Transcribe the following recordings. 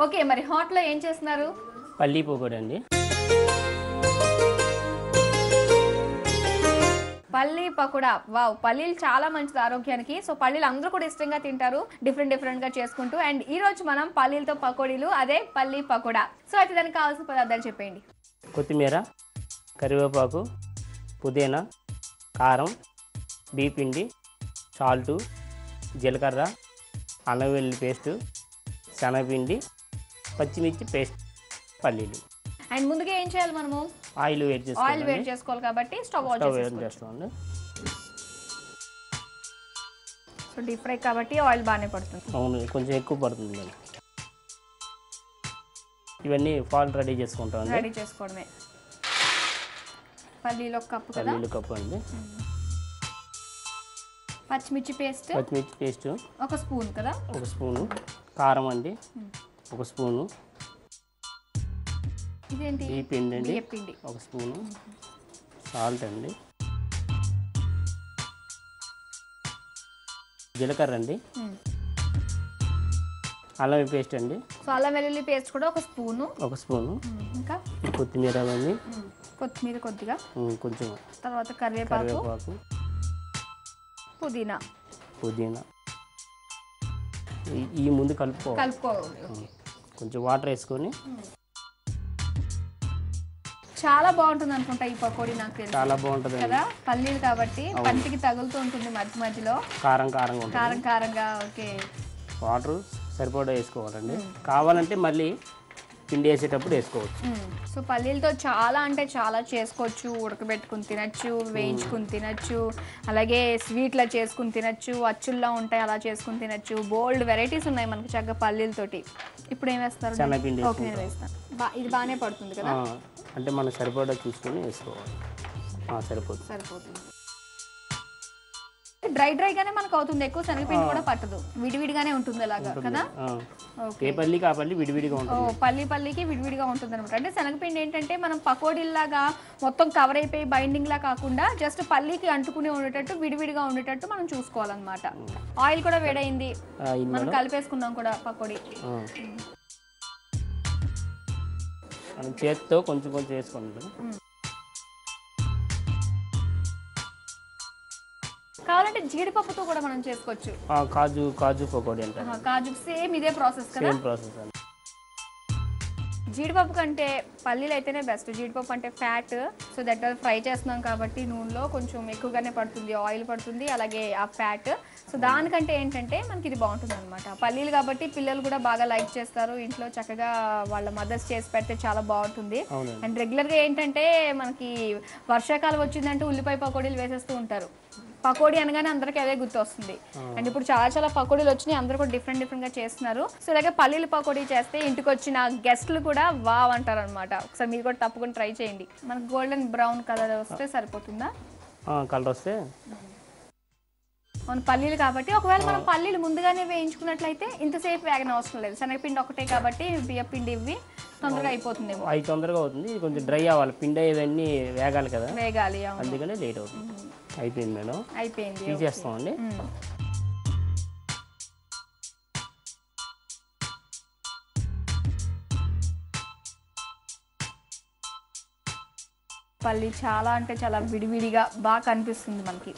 Okay, మరి hot లో ఏం చేస్తున్నారు? పల్లి పకోడీ అండి. పల్లి పకోడా. వావ్, పల్లీలు చాలా మంచిది ఆరోగ్యానికి. సో పల్లీలు అందరూ కూడా ఇష్టంగా తింటారు, డిఫరెంట్ గా చేసుకుంటూ. అండ్ ఈ రోజు మనం పల్లీలతో పకోడీలు, అదే పల్లి పకోడా. సో అయితే దానికి కావాల్సిన పదార్థాలు చెప్పండి. కొత్తిమీర, కరివేపాకు, పుదీనా, కారం, బీపిండి, సాల్టు, జీలకర్ర, అల్లం వెల్లుల్లి పేస్టు, శనగపిండి, పచ్చిమిర్చి పేస్ట్, పల్లీలు. అండ్ ముందుగా ఏం చేయాలి మనము? ఆయిల్ వేడి చేసుకోవాలి కాబట్టి స్టవ్ ఆన్ చేస్తామండి. సో డీప్ ఫ్రై కాబట్టి ఆయిల్ బాగానే పడుతుంది. అవును, కొంచెం ఎక్కువ పడుతుంది మేడం. ఇవన్నీ ఫాల్ రెడీ చేసుకుంటామండి. రెడీ చేసుకోవడమే. పల్లీలు ఒక కప్పు కదా? పల్లీలు కప్పు అండి. పచ్చిమిర్చి పేస్ట్ ఒక స్పూన్ కదా? ఒక స్పూను. కారం అండి ఒక స్పూను. ఇదేంటి? పిండి అండి ఒక స్పూను. సాల్ట్ అండి. జీలకర్ర అండి. అల్లం పేస్ట్ అండి. సో అల్లం వెల్లుల్లి పేస్ట్ కూడా ఒక స్పూను. ఇంకా కొత్తిమీర అండి. కొత్తిమీర కొద్దిగా, కొంచెం. తర్వాత కరివేపాకు, పుదీనా. ఈ ముందు కలుపుకోవాలి. కొంచెం వాటర్ వేసుకొని. చాలా బాగుంటుంది అనుకుంటా ఈ పకోడీ. నాకు తెలిసి చాలా బాగుంటుంది కదా, పల్లీలు కాబట్టి పంటికి తగులుతూ ఉంటుంది మధ్యలో. కారంగా. ఓకే, వాటర్ సరిపడా వేసుకోవాలండి. కావాలంటే మళ్ళీ పిండి వేసేటప్పుడు వేసుకోవచ్చు. సో పల్లీలతో చాలా అంటే చాలా చేసుకోవచ్చు. ఉడకబెట్టుకుని తినచ్చు, వేయించుకుని తినచ్చు, అలాగే స్వీట్లా చేసుకుని తినచ్చు, అచ్చుల్లో ఉంటాయి అలా చేసుకుని తినచ్చు. బోల్డ్ వెరైటీస్ ఉన్నాయి మనకి చక్కగా పల్లీలతోటి. ఇప్పుడు ఏం వేస్తారు? శనగపిండి వేస్తాను. ఇది బాగానే పడుతుంది కదా? అంటే మనం సరిపడా చూసుకొని వేసుకోవాలి. సరిపోతుంది. డ్రైగానే మనకు అవుతుంది, ఎక్కువ శనగపిండి కూడా పట్టదు, విడివిడిగానే ఉంటుంది అలాగా కదా? ఏ పల్లికి ఆ పల్లి విడివిడిగా ఉంటుంది. పల్లికి విడివిడిగా ఉంటుంది అనమాట. అంటే శనగపిండి ఏంటంటే మనం పకోడీలాగా మొత్తం కవర్ అయిపోయి బైండింగ్ లా కాకుండా జస్ట్ పల్లికి అంటుకుని ఉండేటట్టు విడివిడిగా ఉండేటట్టు మనం చూసుకోవాలన్నమాట. ఆయిల్ కూడా వేడైంది, మనం కలిపేసుకున్నాం కూడా పకోడీ. మనం చేతితో కొంచెం వేసుకుంటాం. కావాలంటే జీడిపప్పుతో కూడా మనం చేసుకోవచ్చు. కాజు పకోడీ అంటారు. కాజు సేమ్ ఇదే ప్రాసెస్ కదా? అండి. జీడిపప్పు కంటే పల్లీలు అయితేనే బెస్ట్. జీడిపప్పు అంటే ఫ్యాట్, సో దట్ ఫ్రై చేస్తున్నాం కాబట్టి నూనెలో కొంచెం ఎక్కువగానే పడుతుంది, ఆయిల్ పడుతుంది, అలాగే ఆ ఫ్యాట్. సో దానికంటే ఏంటంటే మనకి ఇది బాగుంటుంది అనమాట. పల్లీలు కాబట్టి పిల్లలు కూడా బాగా లైక్ చేస్తారు. ఇంట్లో చక్కగా వాళ్ళ మదర్స్ చేసి పెడితే చాలా బాగుంటుంది. అండ్ రెగ్యులర్గా ఏంటంటే మనకి వర్షాకాలం వచ్చిందంటే ఉల్లిపాయ పకోడీలు వేసేస్తూ ఉంటారు. పకోడీ అనగానే అందరికీ అదే గుర్తు వస్తుంది. అండ్ ఇప్పుడు చాలా పకోడీలు వచ్చినాయి, అందరూ కూడా డిఫరెంట్ గా చేస్తున్నారు. సో ఇలాగే పల్లీల పకోడీ చేస్తే ఇంటికి వచ్చిన గెస్ట్లు కూడా వావ్ అంటారు అనమాట. ఒకసారి మీరు కూడా తప్పకుండా ట్రై చేయండి. మనకు గోల్డెన్ బ్రౌన్ కలర్ వస్తే సరిపోతుందా? కలర్ వస్తే మన పల్లీలు కాబట్టి, ఒకవేళ మనం పల్లీలు ముందుగానే వేయించుకున్నట్లయితే ఇంతసేపు వేగన అవసరం లేదు. శనగపిండి ఒకటే కాబట్టి బియ్యపిండి ఇవి తొందరగా అయిపోతుంది. అవి తొందరగా అవుతుంది, కొంచెం డ్రై అవ్వాలి. పిండి ఇవన్నీ వేగాలి కదా, అందుకనే లేట్ అవుతుంది. అయిపోయింది మేడం, అయిపోయింది. తీసేస్తామండి. పల్లి చాలా అంటే చాలా విడివిడిగా బాగా కనిపిస్తుంది మనకి.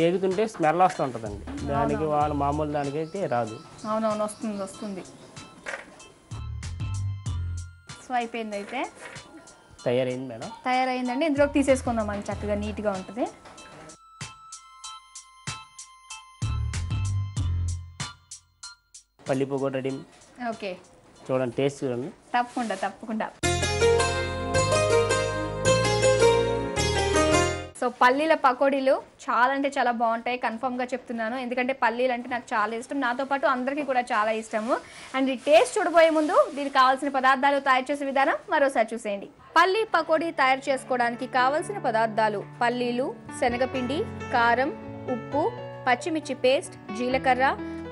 ఏగుతుంటే స్మెల్ వస్తూ ఉంటుందండి, దానికి వాళ్ళ మామూలు దానికైతే రాదు. అవునవును, వస్తుంది. సో అయిపోయింది, అయితే తయారైంది మేడం. తయారైందండి. ఇందులోకి తీసేసుకుందాం, మనకి చక్కగా నీట్గా ఉంటుంది. పల్లి పకోడీ రెడీ. ఓకే, చూడండి, టేస్ట్ చూడండి. తప్పకుండా. సో పల్లీల పకోడీలు చాలా అంటే చాలా బాగుంటాయి, కన్ఫర్మ్గా చెప్తున్నాను. ఎందుకంటే పల్లీలు అంటే నాకు చాలా ఇష్టం, నాతో పాటు అందరికీ కూడా చాలా ఇష్టము. అండ్ ఈ టేస్ట్ చూడబోయే ముందు దీనికి కావాల్సిన పదార్థాలు, తయారు చేసే విధానం మరోసారి చూసేయండి. పల్లీ పకోడీ తయారు చేసుకోవడానికి కావాల్సిన పదార్థాలు: పల్లీలు, శనగపిండి, కారం, ఉప్పు, పచ్చిమిర్చి పేస్ట్, జీలకర్ర,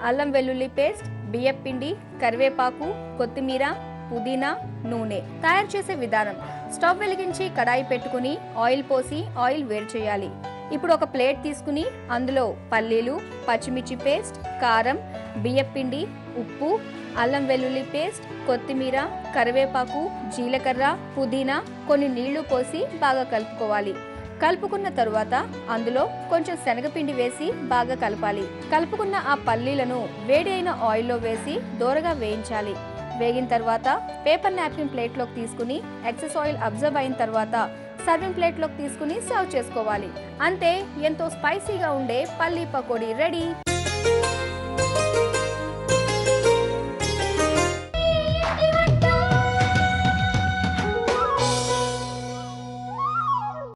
అల్లం వెల్లుల్లి పేస్ట్, బియ్యపిండి, కరివేపాకు, కొత్తిమీర, పుదీనా, నూనె. తయారు చేసే విధానం: స్టవ్ వెలిగించి కడాయి పెట్టుకుని ఆయిల్ పోసి ఆయిల్ వేడి చేయాలి. ఇప్పుడు ఒక ప్లేట్ తీసుకుని అందులో పల్లీలు, పచ్చిమిర్చి పేస్ట్, కారం, బియ్యపిండి, ఉప్పు, అల్లం వెల్లుల్లి పేస్ట్, కొత్తిమీర, కరివేపాకు, జీలకర్ర, పుదీనా, కొన్ని నీళ్లు పోసి బాగా కలుపుకోవాలి. కలుపుకున్న తరువాత అందులో కొంచెం శనగపిండి వేసి బాగా కలపాలి. కలుపుకున్న ఆ పల్లీలను వేడి అయిన ఆయిల్లో వేసి దోరగా వేయించాలి. వేగిన తర్వాత పేపర్ నాప్కిన్ ప్లేట్లోకి తీసుకుని ఎక్సెస్ ఆయిల్ అబ్జర్వ్ అయిన తర్వాత సర్వింగ్ ప్లేట్లోకి తీసుకుని సర్వ్ చేసుకోవాలి. అంతే, ఎంతో స్పైసీగా ఉండే పల్లీ పకోడీ రెడీ.